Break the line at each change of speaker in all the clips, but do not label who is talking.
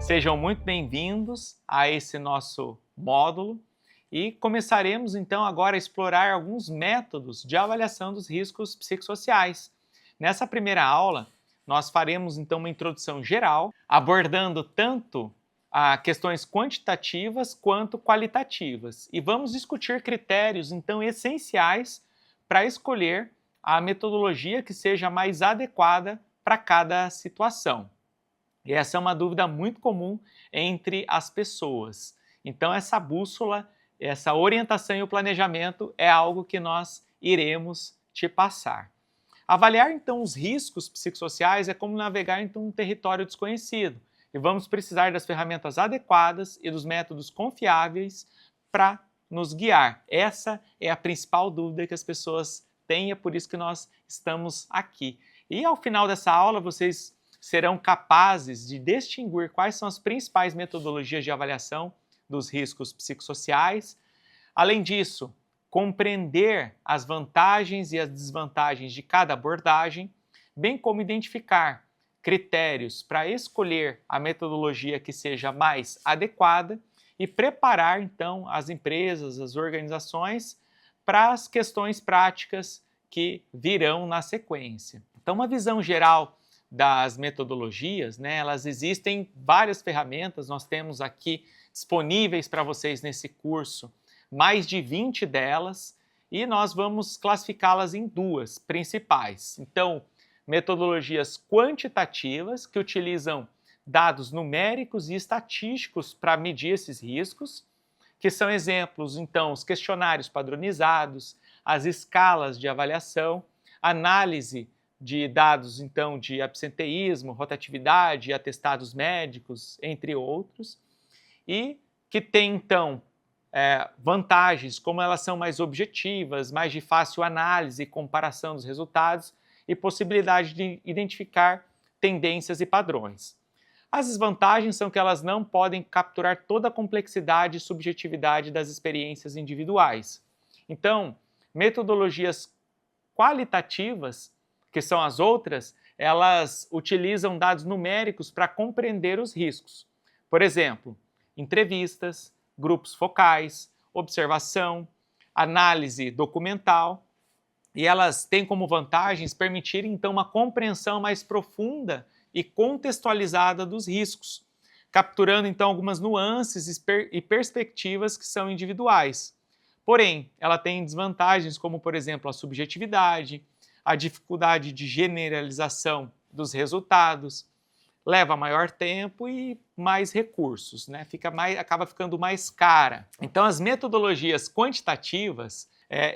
Sejam muito bem-vindos a esse nosso módulo e começaremos então agora a explorar alguns métodos de avaliação dos riscos psicossociais. Nessa primeira aula, nós faremos então uma introdução geral, abordando tanto questões quantitativas quanto qualitativas e vamos discutir critérios então essenciais para escolher a metodologia que seja mais adequada para cada situação. E essa é uma dúvida muito comum entre as pessoas. Então, essa bússola, essa orientação e o planejamento é algo que nós iremos te passar. Avaliar, então, os riscos psicossociais é como navegar em um território desconhecido. E vamos precisar das ferramentas adequadas e dos métodos confiáveis para nos guiar. Essa é a principal dúvida que as pessoas têm, é por isso que nós estamos aqui. E ao final dessa aula, vocês serão capazes de distinguir quais são as principais metodologias de avaliação dos riscos psicossociais. Além disso, compreender as vantagens e as desvantagens de cada abordagem, bem como identificar critérios para escolher a metodologia que seja mais adequada e preparar, então, as empresas, as organizações para as questões práticas que virão na sequência. Então, uma visão geral das metodologias, elas existem várias ferramentas, nós temos aqui disponíveis para vocês nesse curso mais de 20 delas e nós vamos classificá-las em duas principais. Então, metodologias quantitativas que utilizam dados numéricos e estatísticos para medir esses riscos, que são exemplos, então, os questionários padronizados, as escalas de avaliação, análise de dados, então, de absenteísmo, rotatividade, atestados médicos, entre outros, e que tem, então, vantagens, como elas são mais objetivas, mais de fácil análise e comparação dos resultados, e possibilidade de identificar tendências e padrões. As desvantagens são que elas não podem capturar toda a complexidade e subjetividade das experiências individuais. Então, metodologias qualitativas, que são as outras, elas utilizam dados numéricos para compreender os riscos. Por exemplo, entrevistas, grupos focais, observação, análise documental, e elas têm como vantagens permitir, então, uma compreensão mais profunda e contextualizada dos riscos, capturando, então, algumas nuances e perspectivas que são individuais. Porém, ela tem desvantagens como, por exemplo, a subjetividade, a dificuldade de generalização dos resultados, leva maior tempo e mais recursos, acaba ficando mais cara. Então, as metodologias quantitativas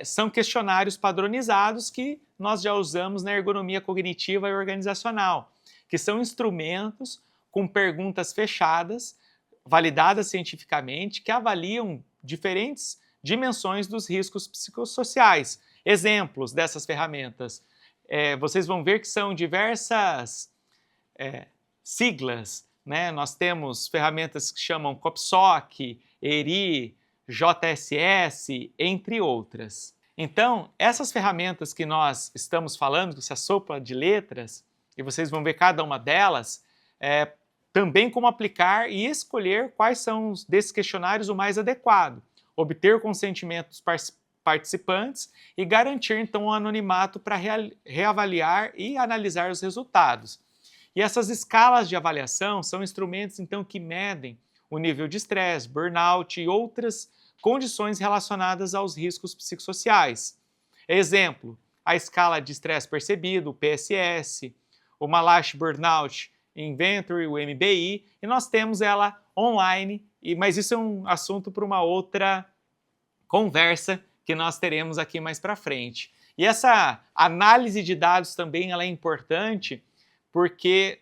são questionários padronizados que nós já usamos na ergonomia cognitiva e organizacional, que são instrumentos com perguntas fechadas, validadas cientificamente, que avaliam diferentes dimensões dos riscos psicossociais. Exemplos dessas ferramentas, vocês vão ver que são diversas siglas, Nós temos ferramentas que chamam COPSOC, ERI, JSS, entre outras. Então, essas ferramentas que nós estamos falando, essa sopa de letras, e vocês vão ver cada uma delas, também como aplicar e escolher quais são desses questionários o mais adequado, obter o consentimento dos participantes e garantir, então, o anonimato para reavaliar e analisar os resultados. E essas escalas de avaliação são instrumentos, então, que medem o nível de estresse, burnout e outras condições relacionadas aos riscos psicossociais. Exemplo, a escala de estresse percebido, o PSS, o Malachi Burnout Inventory, o MBI, e nós temos ela online, mas isso é um assunto para uma outra conversa que nós teremos aqui mais para frente. E essa análise de dados também ela é importante porque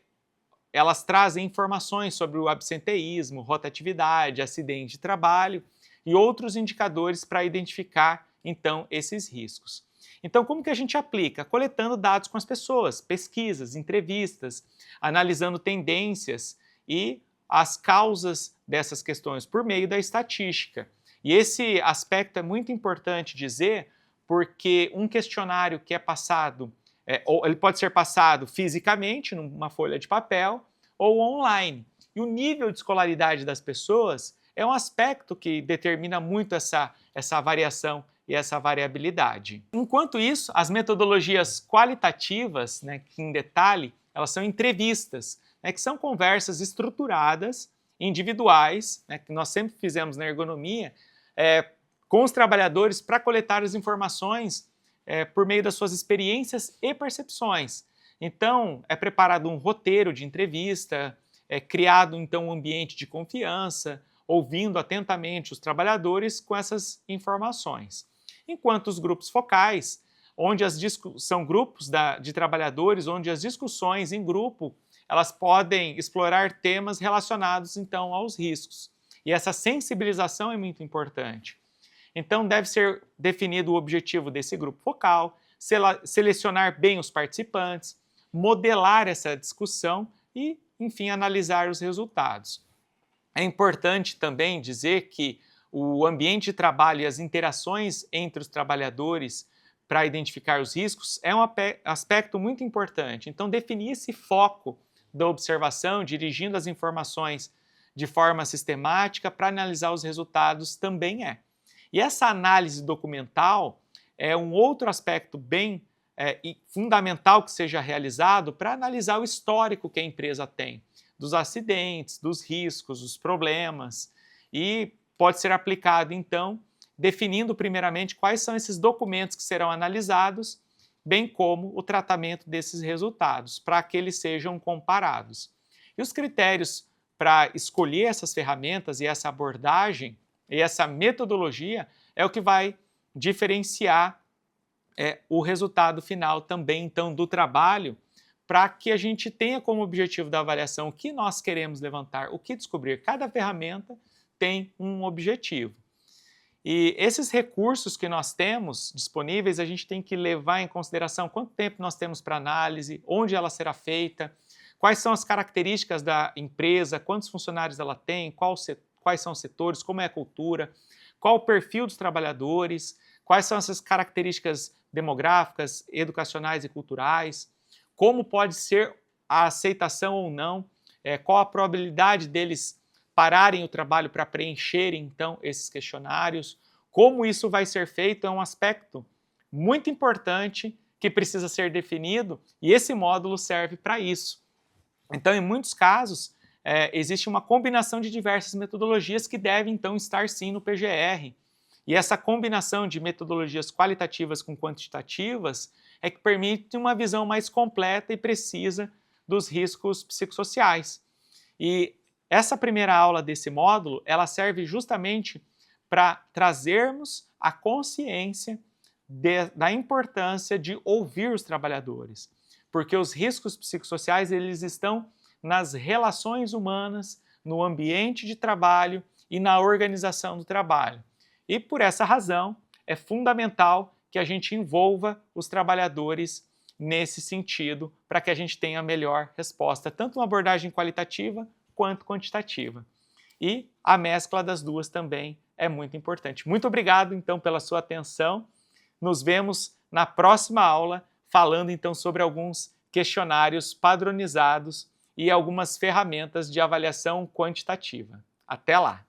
elas trazem informações sobre o absenteísmo, rotatividade, acidente de trabalho e outros indicadores para identificar, então, esses riscos. Então, como que a gente aplica? Coletando dados com as pessoas, pesquisas, entrevistas, analisando tendências e as causas dessas questões por meio da estatística. E esse aspecto é muito importante dizer, porque um questionário que é passado, ou ele pode ser passado fisicamente, numa folha de papel, ou online. E o nível de escolaridade das pessoas é um aspecto que determina muito essa variação e essa variabilidade. Enquanto isso, as metodologias qualitativas, né, que em detalhe, elas são entrevistas, né, que são conversas estruturadas, individuais, né, que nós sempre fizemos na ergonomia, com os trabalhadores para coletar as informações por meio das suas experiências e percepções. Então, é preparado um roteiro de entrevista, é criado então um ambiente de confiança, ouvindo atentamente os trabalhadores com essas informações. Enquanto os grupos focais, onde são grupos de trabalhadores, onde as discussões em grupo elas podem explorar temas relacionados então aos riscos. E essa sensibilização é muito importante. Então deve ser definido o objetivo desse grupo focal, selecionar bem os participantes, modelar essa discussão e, enfim, analisar os resultados. É importante também dizer que o ambiente de trabalho e as interações entre os trabalhadores para identificar os riscos é um aspecto muito importante. Então, definir esse foco da observação, dirigindo as informações de forma sistemática para analisar os resultados também é. E essa análise documental é um outro aspecto bem fundamental que seja realizado para analisar o histórico que a empresa tem, dos acidentes, dos riscos, dos problemas, e pode ser aplicado, então, definindo primeiramente quais são esses documentos que serão analisados, bem como o tratamento desses resultados, para que eles sejam comparados. E os critérios para escolher essas ferramentas e essa abordagem e essa metodologia é o que vai diferenciar o resultado final também, então, do trabalho, para que a gente tenha como objetivo da avaliação o que nós queremos levantar, o que descobrir. Cada ferramenta tem um objetivo. E esses recursos que nós temos disponíveis, a gente tem que levar em consideração quanto tempo nós temos para análise, onde ela será feita, quais são as características da empresa, quantos funcionários ela tem, quais são os setores, como é a cultura, qual o perfil dos trabalhadores, quais são essas características demográficas, educacionais e culturais, como pode ser a aceitação ou não, qual a probabilidade deles pararem o trabalho para preencherem, então, esses questionários, como isso vai ser feito é um aspecto muito importante que precisa ser definido e esse módulo serve para isso. Então, em muitos casos, existe uma combinação de diversas metodologias que devem, então, estar sim no PGR. E essa combinação de metodologias qualitativas com quantitativas é que permite uma visão mais completa e precisa dos riscos psicossociais. E essa primeira aula desse módulo, ela serve justamente para trazermos a consciência da importância de ouvir os trabalhadores, porque os riscos psicossociais eles estão nas relações humanas, no ambiente de trabalho e na organização do trabalho. E por essa razão, é fundamental que a gente envolva os trabalhadores nesse sentido, para que a gente tenha a melhor resposta, tanto uma abordagem qualitativa quanto quantitativa. E a mescla das duas também é muito importante. Muito obrigado, então, pela sua atenção. Nos vemos na próxima aula, falando, então, sobre alguns questionários padronizados e algumas ferramentas de avaliação quantitativa. Até lá!